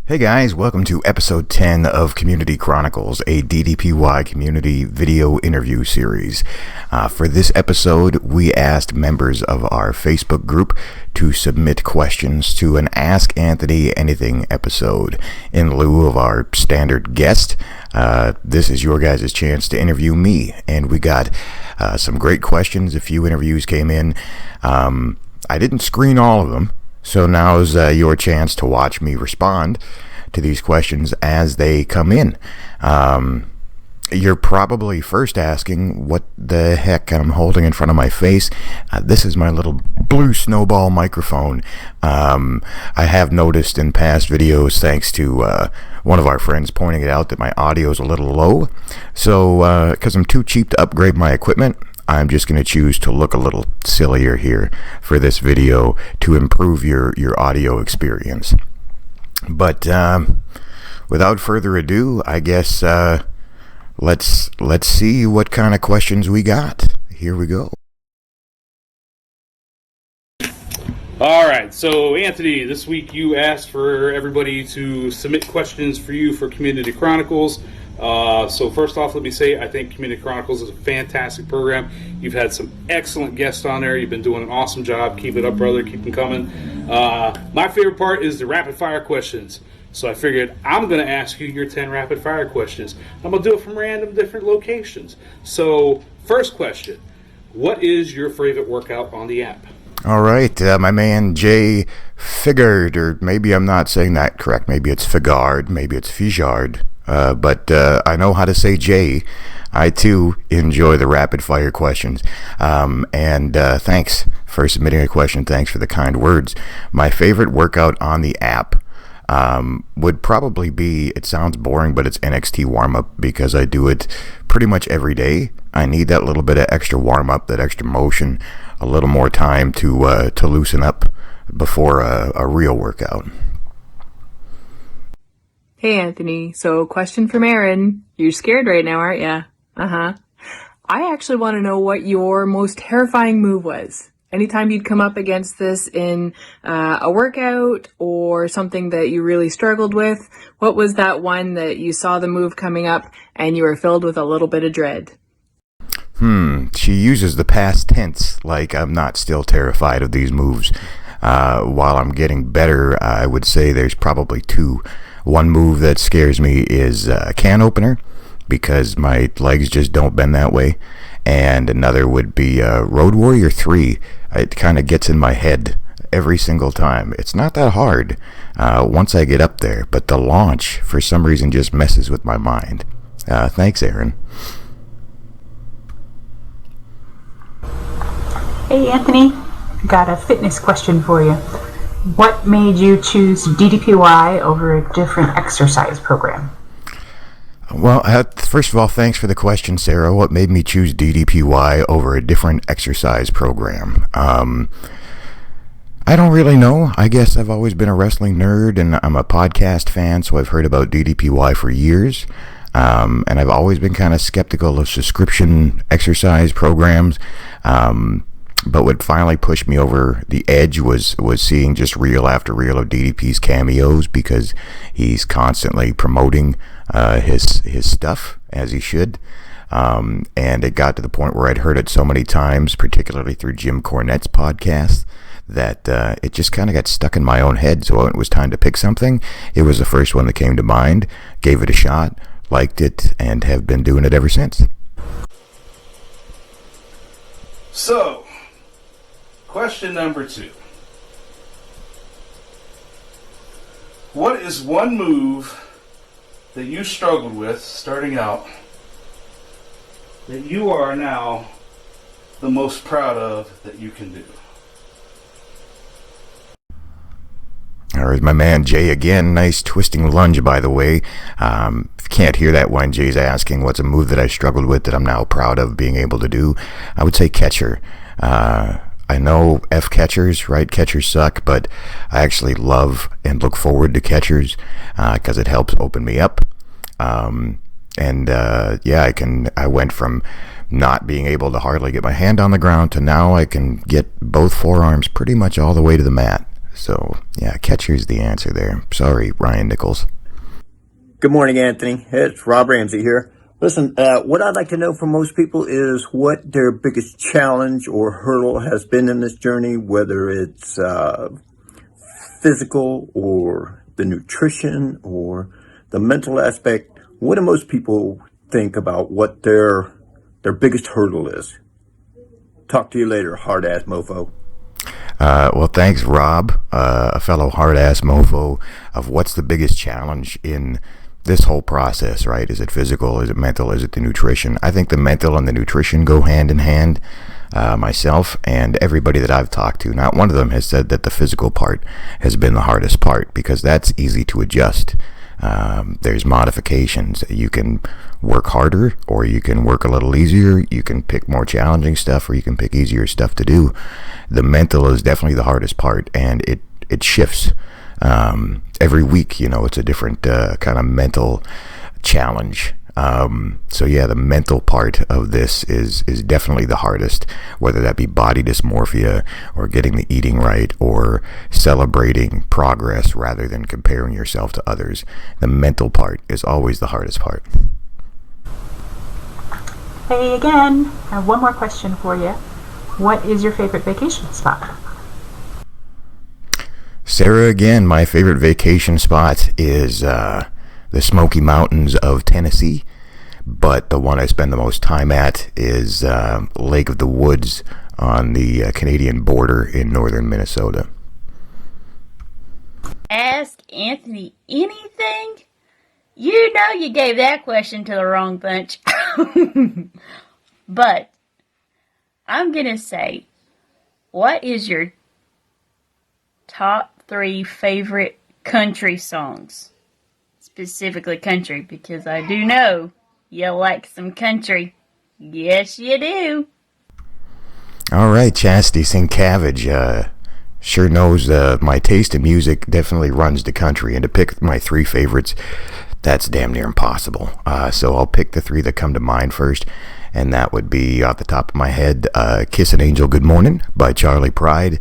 Hey guys, welcome to episode 10 of Community Chronicles, a DDPY community video interview series. For this episode, we asked members of our Facebook group to submit questions to an Ask Anthony Anything episode. In lieu of our standard guest, this is your guys' chance to interview me, and we got some great questions. A few interviews came in. I didn't screen all of them, so now's your chance to watch me respond to these questions as they come in. You're probably first asking what the heck I'm holding in front of my face. This is my little blue snowball microphone. I have noticed in past videos, thanks to one of our friends pointing it out, that my audio is a little low. So, because I'm too cheap to upgrade my equipment, I'm just going to choose to look a little sillier here for this video to improve your audio experience. But without further ado, I guess let's see what kind of questions we got. Here we go. All right, so Anthony, this week you asked for everybody to submit questions for you for Community Chronicles. So first off, let me say I think Community Chronicles is a fantastic program. You've had some excellent guests on there. You've been doing an awesome job. Keep it up, brother. Keep them coming. My favorite part is the rapid fire questions. So I figured I'm going to ask you your 10 rapid fire questions. I'm going to do it from random different locations. So first question, what is your favorite workout on the app? All right, my man Jay Figard, or maybe I'm not saying that correct. Maybe it's Figard, maybe it's Fijard. But I know how to say Jay. I too enjoy the rapid fire questions. And thanks for submitting a question. Thanks for the kind words. My favorite workout on the app would probably be, it sounds boring, but it's NXT warm-up, because I do it pretty much every day. I need that little bit of extra warm-up, that extra motion, a little more time to loosen up before a real workout. Hey, Anthony. So, question from Aaron. You're scared right now, aren't ya? Uh-huh. I actually want to know what your most terrifying move was. Anytime you'd come up against this in a workout or something that you really struggled with, what was that one that you saw the move coming up and you were filled with a little bit of dread? She uses the past tense, like I'm not still terrified of these moves. While I'm getting better, I would say there's probably two. One move that scares me is a can opener, because my legs just don't bend that way. And another would be Road Warrior 3. It kind of gets in my head every single time. It's not that hard once I get up there, but the launch, for some reason, just messes with my mind. Thanks, Aaron. Hey, Anthony. Got a fitness question for you. What made you choose DDPY over a different exercise program? Well, first of all, thanks for the question, Sarah. What made me choose DDPY over a different exercise program? I don't really know. I guess I've always been a wrestling nerd, and I'm a podcast fan, so I've heard about DDPY for years. And I've always been kind of skeptical of subscription exercise programs. But what finally pushed me over the edge was seeing just reel after reel of DDP's cameos, because he's constantly promoting his stuff, as he should. And it got to the point where I'd heard it so many times, particularly through Jim Cornette's podcast, that it just kind of got stuck in my own head. So when it was time to pick something, it was the first one that came to mind, gave it a shot, liked it, and have been doing it ever since. So, question number 2. What is one move that you struggled with starting out that you are now the most proud of that you can do? There's my man Jay again. Nice twisting lunge, by the way. If you can't hear that when Jay's asking what's a move that I struggled with that I'm now proud of being able to do, I would say catcher. I know catchers, right? Catchers suck, but I actually love and look forward to catchers because it helps open me up. I went from not being able to hardly get my hand on the ground to now I can get both forearms pretty much all the way to the mat. So, yeah, catcher's the answer there. Sorry, Ryan Nichols. Good morning, Anthony. It's Rob Ramsey here. Listen, what I'd like to know from most people is what their biggest challenge or hurdle has been in this journey, whether it's physical or the nutrition or the mental aspect. What do most people think about what their biggest hurdle is? Talk to you later, hard-ass mofo. Well, thanks, Rob, a fellow hard-ass mofo, of what's the biggest challenge in this whole process, right? Is it physical? Is it mental? Is it the nutrition? I think the mental and the nutrition go hand in hand. Myself and everybody that I've talked to, not one of them has said that the physical part has been the hardest part, because that's easy to adjust. There's modifications. You can work harder, or you can work a little easier. You can pick more challenging stuff, or you can pick easier stuff to do. The mental is definitely the hardest part, and it shifts every week. It's a different kind of mental challenge. So yeah, the mental part of this is definitely the hardest, whether that be body dysmorphia or getting the eating right or celebrating progress rather than comparing yourself to others. The mental part is always the hardest part. Hey again, I have one more question for you. What is your favorite vacation spot? Sarah, again, my favorite vacation spot is the Smoky Mountains of Tennessee, but the one I spend the most time at is Lake of the Woods on the Canadian border in northern Minnesota. Ask Anthony anything? You know you gave that question to the wrong bunch. But I'm going to say, what is your top 3 favorite country songs? Specifically country, because I do know you like some country. Yes, you do. All right, Chastity Sincavage sure knows my taste in music definitely runs the country, and to pick my 3 favorites, that's damn near impossible. So I'll pick the 3 that come to mind first, and that would be, off the top of my head, Kiss an Angel Good Morning by Charlie Pride,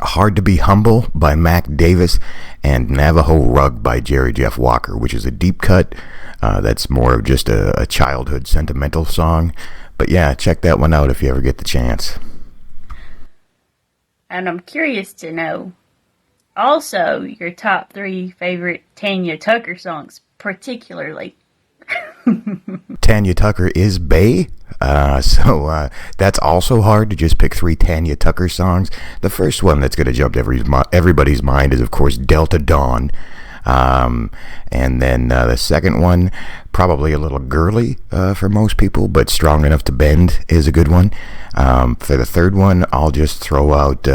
Hard to Be Humble by Mac Davis, and Navajo Rug by Jerry Jeff Walker, which is a deep cut. That's more of just a childhood sentimental song. But yeah, check that one out if you ever get the chance. And I'm curious to know, also, your top 3 favorite Tanya Tucker songs, particularly. Tanya Tucker is bae, so that's also hard to just pick 3 Tanya Tucker songs. The first one that's going to jump to everybody's mind is, of course, Delta Dawn. And then the second one, probably a little girly for most people, but Strong Enough to Bend is a good one. For the third one, I'll just throw out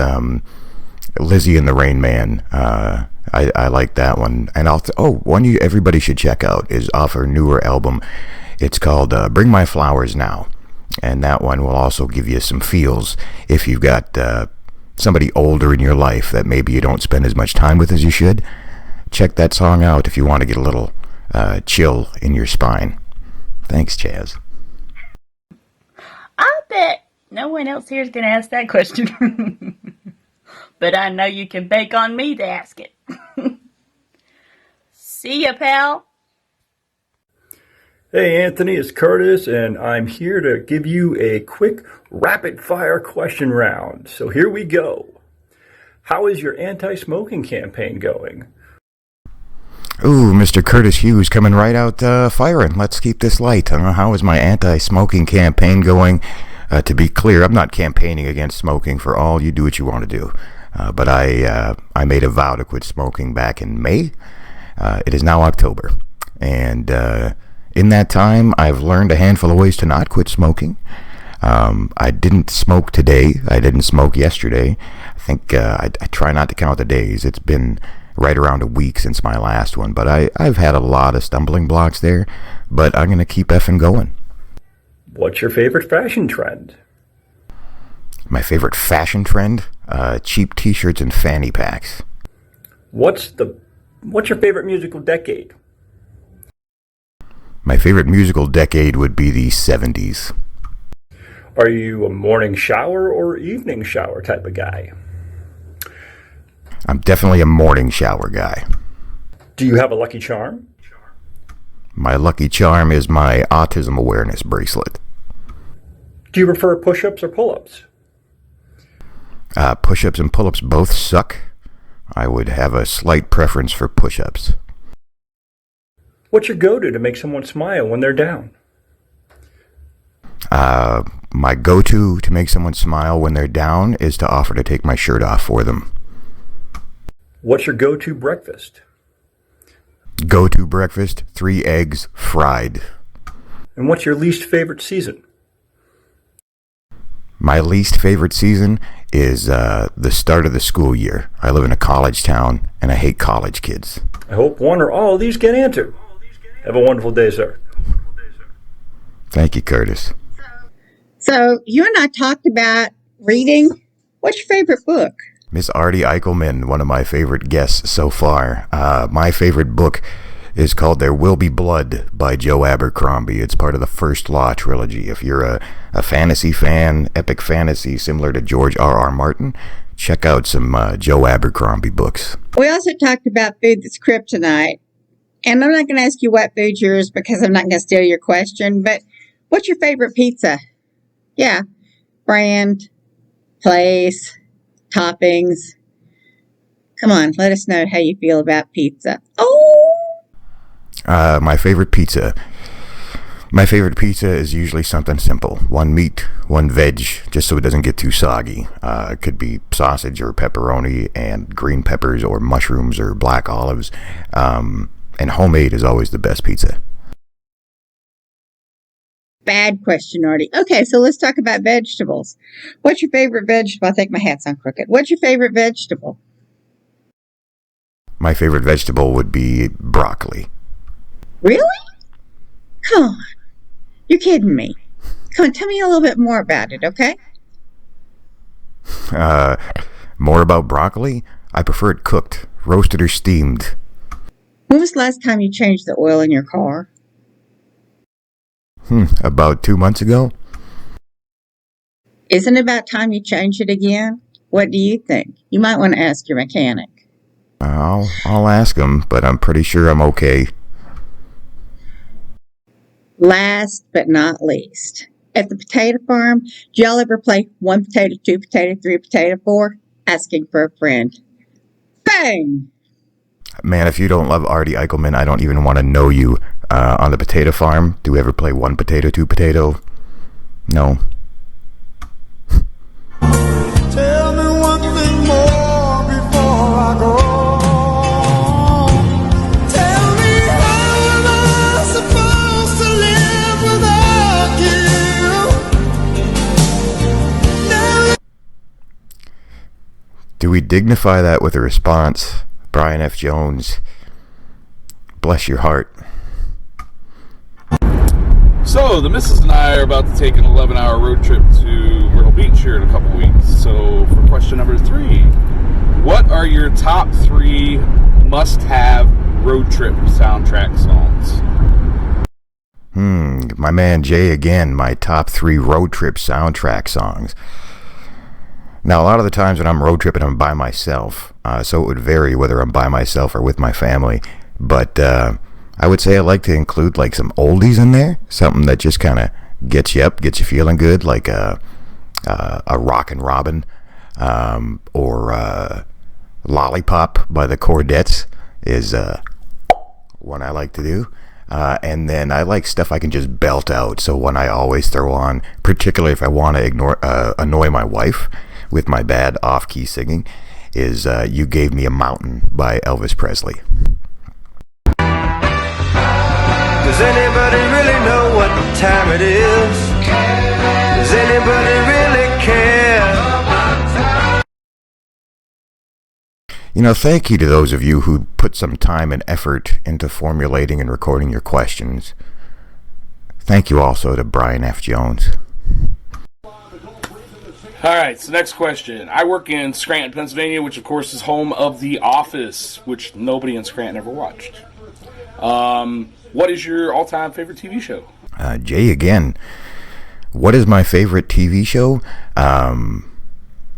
Lizzie and the Rain Man. I like that one. And one everybody should check out is off her newer album. It's called Bring My Flowers Now. And that one will also give you some feels if you've got somebody older in your life that maybe you don't spend as much time with as you should. Check that song out if you want to get a little chill in your spine. Thanks, Chaz. I bet no one else here is going to ask that question. But I know you can bake on me to ask it. See ya, pal. Hey Anthony, it's Curtis, and I'm here to give you a quick rapid-fire question round. So here we go. How is your anti-smoking campaign going? Ooh, Mr. Curtis Hughes coming right out firing. Let's keep this light. How is my anti-smoking campaign going? To be clear, I'm not campaigning against smoking for all. You do what you want to do. But I made a vow to quit smoking back in May. It is now October. And in that time, I've learned a handful of ways to not quit smoking. I didn't smoke today. I didn't smoke yesterday. I think I try not to count the days. It's been right around a week since my last one. But I've had a lot of stumbling blocks there. But I'm going to keep effing going. What's your favorite fashion trend? My favorite fashion trend? Cheap t-shirts and fanny packs. What's your favorite musical decade? My favorite musical decade would be the 70s. Are you a morning shower or evening shower type of guy? I'm definitely a morning shower guy. Do you have a lucky charm? My lucky charm is my autism awareness bracelet. Do you prefer push-ups or pull-ups? Push-ups and pull-ups both suck. I would have a slight preference for push-ups. What's your go-to to make someone smile when they're down? My go-to to make someone smile when they're down is to offer to take my shirt off for them. What's your go-to breakfast? Go-to breakfast, 3 eggs fried. And what's your least favorite season? My least favorite season is the start of the school year. I live in a college town, and I hate college kids. I hope one or all of these get answered. Have a wonderful day, sir. Thank you, Curtis. So you and I talked about reading. What's your favorite book? Miss Artie Eichelman, one of my favorite guests so far. My favorite book is called There Will Be Blood by Joe Abercrombie. It's part of the First Law trilogy. If you're a fantasy fan, epic fantasy similar to George R.R. Martin, check out some Joe Abercrombie books. We also talked about food that's kryptonite. And I'm not going to ask you what food's yours because I'm not going to steal your question, but what's your favorite pizza? Yeah. Brand, place, toppings. Come on, let us know how you feel about pizza. My favorite pizza. My favorite pizza is usually something simple. 1 meat, 1 veg, just so it doesn't get too soggy. It could be sausage or pepperoni and green peppers or mushrooms or black olives. And homemade is always the best pizza. Bad question, Artie. Okay, so let's talk about vegetables. What's your favorite vegetable? I think my hat's on crooked. What's your favorite vegetable? My favorite vegetable would be broccoli. Really? Come on. You're kidding me. Come on, tell me a little bit more about it, okay? More about broccoli? I prefer it cooked, roasted or steamed. When was the last time you changed the oil in your car? About 2 months ago. Isn't it about time you change it again? What do you think? You might want to ask your mechanic. I'll ask him, but I'm pretty sure I'm okay. Last but not least, at the potato farm, do y'all ever play 1 potato, 2 potato, 3 potato, 4? Asking for a friend. Bang! Man, if you don't love Artie Eichelman, I don't even want to know you. On the potato farm, do we ever play 1 potato, 2 potato? No. Tell me one thing more before I go. Tell me how am I supposed to live without you? Do we dignify that with a response? Brian F. Jones, bless your heart. So, the missus and I are about to take an 11-hour road trip to Myrtle Beach here in a couple weeks. So, for question number 3, what are your top 3 must-have road trip soundtrack songs? My man Jay again, my top 3 road trip soundtrack songs. Now, a lot of the times when I'm road tripping, I'm by myself, so it would vary whether I'm by myself or with my family. But I would say I like to include like some oldies in there, something that just kind of gets you up, gets you feeling good, like a Rockin' Robin or Lollipop by the Chordettes is one I like to do. And then I like stuff I can just belt out. So one I always throw on, particularly if I want to annoy my wife with my bad off-key singing, is You Gave Me a Mountain by Elvis Presley. Does anybody really know what time it is? Does anybody really care? You know, thank you to those of you who put some time and effort into formulating and recording your questions. Thank you also to Brian F. Jones. All right, so next question. I work in Scranton, Pennsylvania, which of course is home of The Office, which nobody in Scranton ever watched. What is your all-time favorite TV show? Jay again. What is my favorite TV show?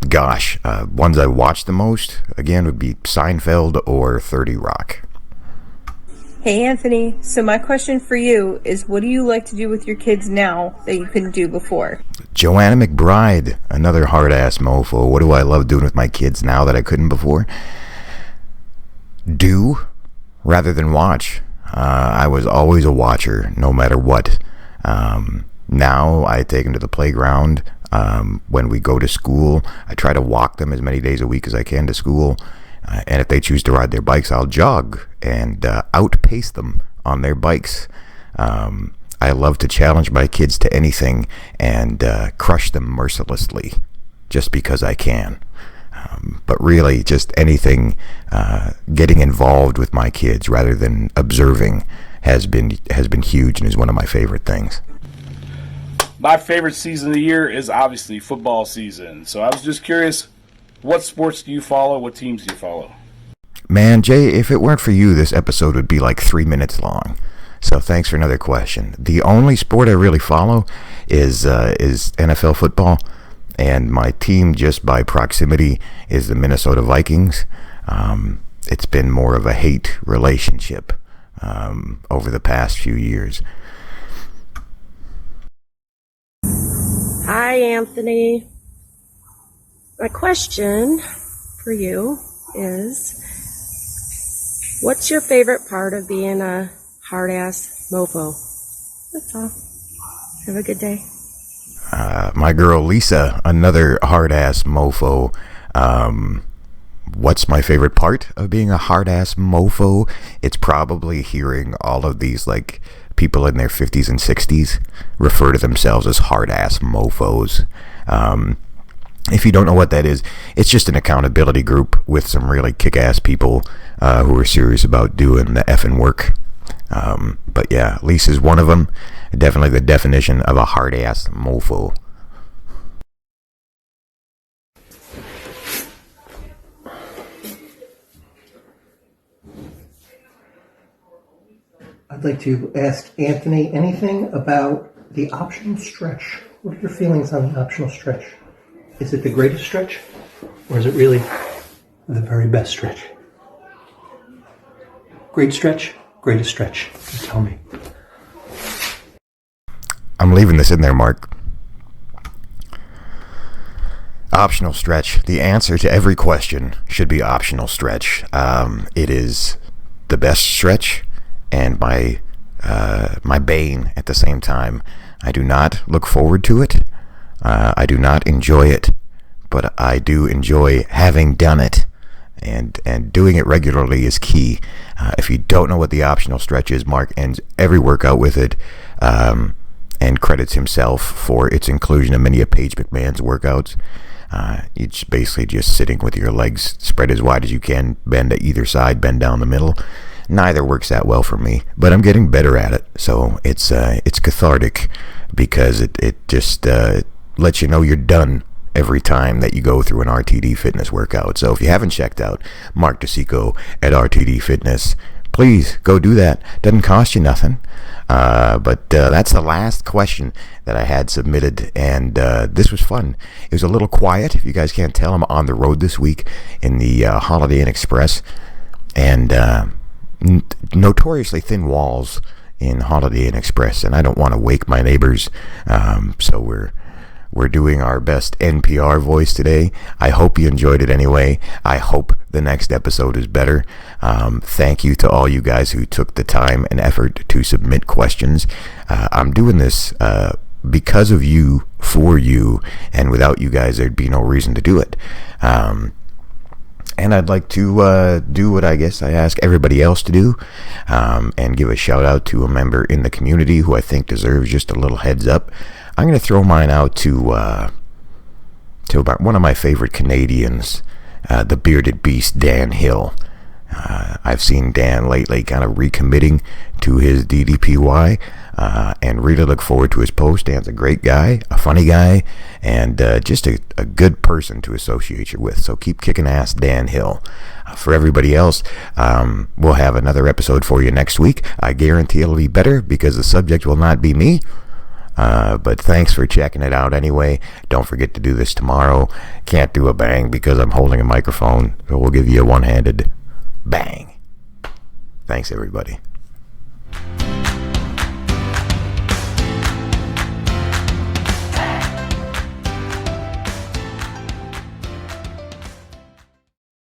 Gosh, ones I watch the most, again, would be Seinfeld or 30 Rock. Hey Anthony, so my question for you is, what do you like to do with your kids now that you couldn't do before? Joanna McBride, another hard-ass mofo. What do I love doing with my kids now that I couldn't before? Do rather than watch. I was always a watcher, no matter what. Now I take them to the playground. When we go to school, I try to walk them as many days a week as I can to school. And if they choose to ride their bikes, I'll jog and outpace them on their bikes. I love to challenge my kids to anything and crush them mercilessly just because I can. But really, just anything, getting involved with my kids rather than observing has been huge and is one of my favorite things. My favorite season of the year is obviously football season. So I was just curious, what sports do you follow? What teams do you follow? Man, Jay, if it weren't for you, this episode would be like 3 minutes long. So thanks for another question. The only sport I really follow is NFL football, and my team, just by proximity, is the Minnesota Vikings. It's been more of a hate relationship over the past few years. Hi, Anthony. My question for you is, what's your favorite part of being a hard-ass mofo? That's all. Have a good day. My girl Lisa, another hard-ass mofo. What's my favorite part of being a hard-ass mofo? It's probably hearing all of these, like, people in their 50s and 60s refer to themselves as hard-ass mofos. If you don't know what that is, it's just an accountability group with some really kick-ass people who are serious about doing the effing work. But yeah, Lisa's one of them. Definitely the definition of a hard-ass mofo. I'd like to ask Anthony anything about the optional stretch. What are your feelings on the optional stretch? Is it the greatest stretch, or is it really the very best stretch? Great stretch, greatest stretch. You tell me. I'm leaving this in there, Mark. Optional stretch. The answer to every question should be optional stretch. It is the best stretch and my bane at the same time. I do not look forward to it. I do not enjoy it, but I do enjoy having done it, and doing it regularly is key. If you don't know what the optional stretch is, Mark ends every workout with it, and credits himself for its inclusion in many of Paige McMahon's workouts. It's basically just sitting with your legs spread as wide as you can, bend at either side, bend down the middle. Neither works that well for me, but I'm getting better at it. So it's cathartic because it just lets you know you're done every time that you go through an RTD Fitness workout. So if you haven't checked out Mark DeSico at RTD Fitness, please go do that. Doesn't cost you nothing. But that's the last question that I had submitted, and this was fun. It was a little quiet. If you guys can't tell, I'm on the road this week in the Holiday Inn Express, and notoriously thin walls in Holiday Inn Express, and I don't want to wake my neighbors, so we're doing our best NPR voice today. I hope you enjoyed it anyway. I hope the next episode is better. Thank you to all you guys who took the time and effort to submit questions. I'm doing this because of you, for you, and without you guys, there'd be no reason to do it. And I'd like to do what I guess I ask everybody else to do, and give a shout out to a member in the community who I think deserves just a little heads up. I'm going to throw mine out to about one of my favorite Canadians, the bearded beast, Dan Hill. I've seen Dan lately kind of recommitting to his DDPY, and really look forward to his post. Dan's a great guy, a funny guy, and just a good person to associate you with. So keep kicking ass, Dan Hill. For everybody else, we'll have another episode for you next week. I guarantee it'll be better because the subject will not be me. But thanks for checking it out anyway. Don't forget to do this tomorrow. Can't do a bang because I'm holding a microphone, so we'll give you a one-handed bang. Thanks, everybody.